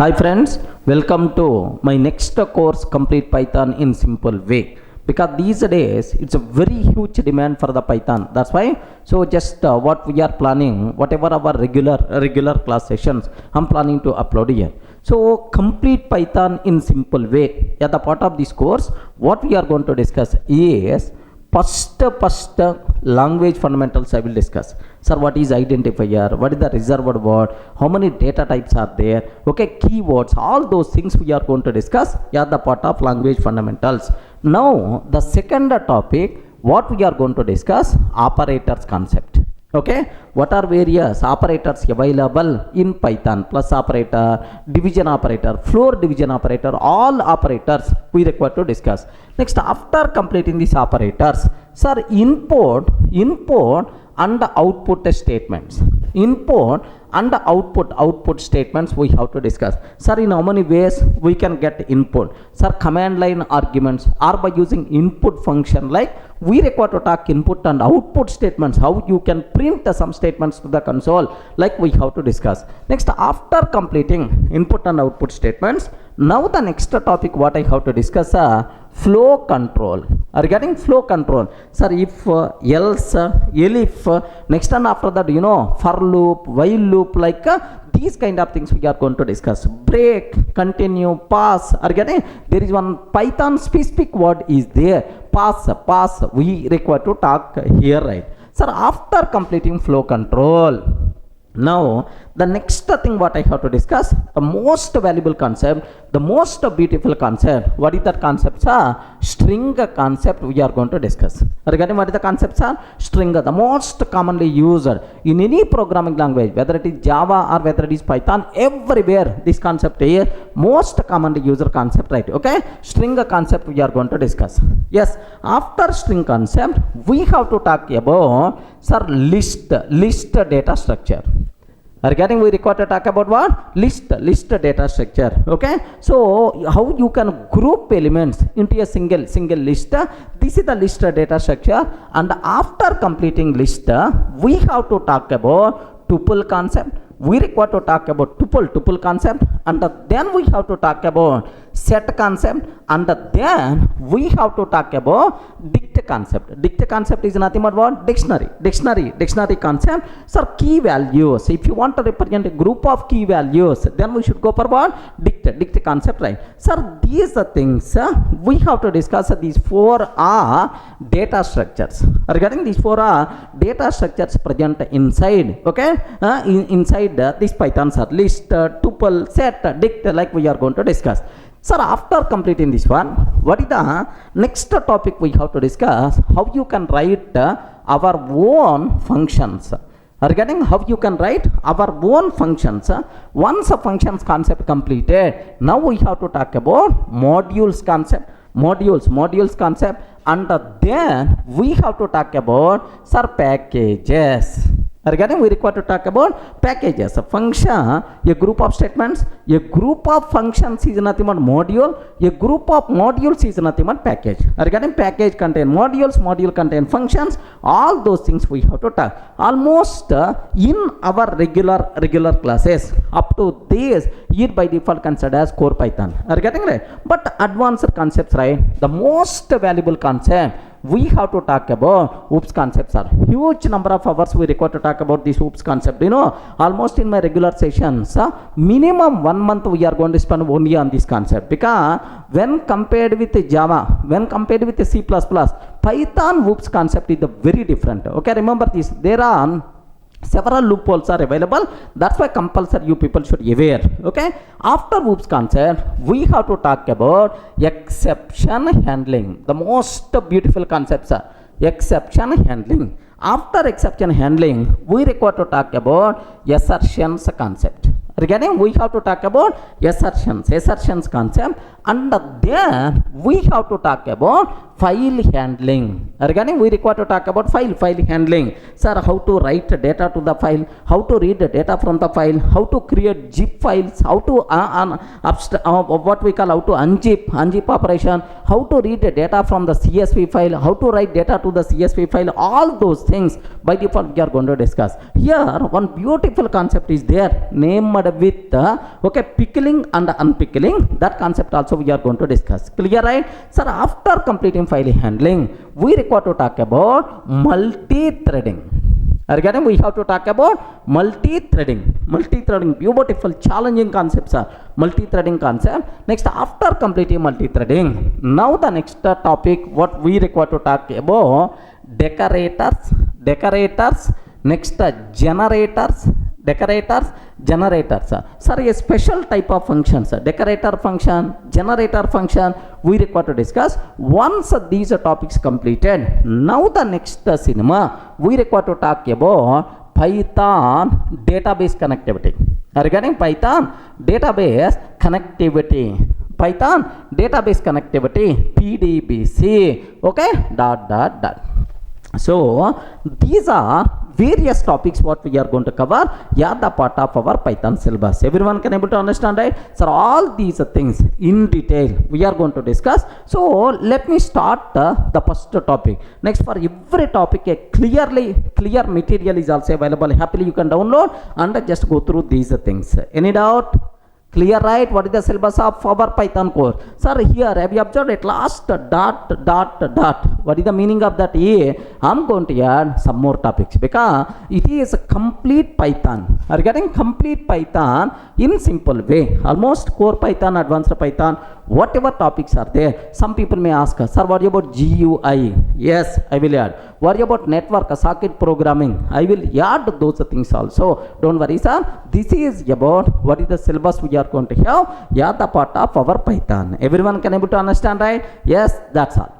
Hi friends, welcome to my next course Complete Python in Simple Way. Because these days it's a very huge demand for the Python. That's why just what we are planning, whatever our regular class sessions, I'm planning to upload here. So Complete Python in Simple Way. At the part of this course, what we are going to discuss is first language fundamentals I will discuss. Sir, what is identifier? What is the reserved word? How many data types are there? Okay, keywords, all those things we are going to discuss at the part of language fundamentals. Now, the second topic, what we are going to discuss, operators concept. Okay, what are various operators available in Python? Plus operator, division operator, floor division operator, all operators we require to discuss. Next, after completing these operators, sir, input and output statements. Input and output statements we have to discuss. Sir, in how many ways we can get input? Sir, command line arguments or by using input function, like we require to talk input and output statements, how you can print some statements to the console, like we have to discuss. Next, after completing input and output statements, now the next topic what I have to discuss, flow control. Regarding flow control, sir, if, else, elif, next and after that, for loop, while loop, like these kind of things we are going to discuss. Break, continue, pass. Regarding, there is one Python specific word is there. Pass. We require to talk here, right? Sir, after completing flow control, now the next thing what I have to discuss, the most valuable concept, the most beautiful concept. What is that concept, sir? String concept we are going to discuss. Regarding what is the concept, sir? String, the most commonly used in any programming language, whether it is Java or whether it is Python, everywhere this concept is most commonly used concept, right? Okay, string concept we are going to discuss. Yes, after string concept we have to talk about, sir, list data structure. Regarding, we require to talk about what? List data structure. Okay, so how you can group elements into a single list. This is the list data structure, and after completing list we have to talk about tuple concept. We require to talk about tuple concept, and then we have to talk about set concept, and then we have to talk about dict concept. Dict concept is nothing but what? Dictionary concept. Sir, key values. If you want to represent a group of key values, then we should go for what? Dict concept, right? Sir, these are things we have to discuss. These four are data structures. Regarding these four are data structures present inside. Okay, inside this Python, sir, list, tuple, set, dict, like we are going to discuss. Sir, after completing this one, what is the next topic we have to discuss? How you can write our own functions. Regarding how you can write our own functions, once a functions concept completed, now we have to talk about modules concept. Modules concept, and then we have to talk about, sir, packages. Regarding, we require to talk about packages. A function, a group of statements, a group of functions is nothing but module, a group of modules is nothing but package. Regarding, package contain modules, module contain functions, all those things we have to talk. Almost in our regular classes, up to this, it by default considered as core Python. Regarding, right? But advanced concepts, right? The most valuable concept we have to talk about OOPS concepts are huge number of hours we require to talk about this OOPS concept. Almost in my regular sessions, minimum 1 month we are going to spend only on this concept, because when compared with Java, when compared with C++, Python OOPS concept is very different. Okay, remember this. There are several loopholes are available. That's why compulsory you people should aware. Okay, after OOPS concept we have to talk about exception handling. The most beautiful concepts are exception handling. After exception handling we require to talk about assertions concept. Regarding, we have to talk about assertions concept, and then we have to talk about file handling. Again, we require to talk about file handling. Sir, how to write data to the file, how to read the data from the file, how to create zip files, how to what we call how to unzip operation, how to read the data from the CSV file, how to write data to the CSV file. All those things by default we are going to discuss. Here one beautiful concept is there named with okay, pickling and unpickling. That concept also we are going to discuss. Clear, right? Sir, after completing file handling, we require to talk about multi-threading. Again, we have to talk about multi-threading. Multi-threading, beautiful, challenging concepts are multi-threading concept. Next, after completing multi-threading, now the next topic what we require to talk about decorators. Next, generators. Sir, a special type of functions, decorator function, generator function, we require to discuss. Once these topics completed, now the next cinema, we require to talk about Python database connectivity. Regarding Python database connectivity, PDBC, okay, ... So these are various topics what we are going to cover. Yeah, the part of our Python syllabus. Everyone can able to understand, right? So all these things in detail we are going to discuss. So let me start the first topic. Next, for every topic a clear material is also available. Happily you can download and just go through these things. Any doubt? Clear, right? What is the syllabus of our Python course? Sir, here have you observed at last dot. What is the meaning of that? I'm going to add some more topics because it is a complete Python. Are you getting complete Python in simple way? Almost core Python, advanced Python, whatever topics are there. Some people may ask, sir, what about GUI? Yes, I will add. What about network, socket programming? I will add those things also. Don't worry, sir. This is about what is the syllabus we are going to have. Yeah, the part of our Python. Everyone can able to understand, right? Yes, that's all.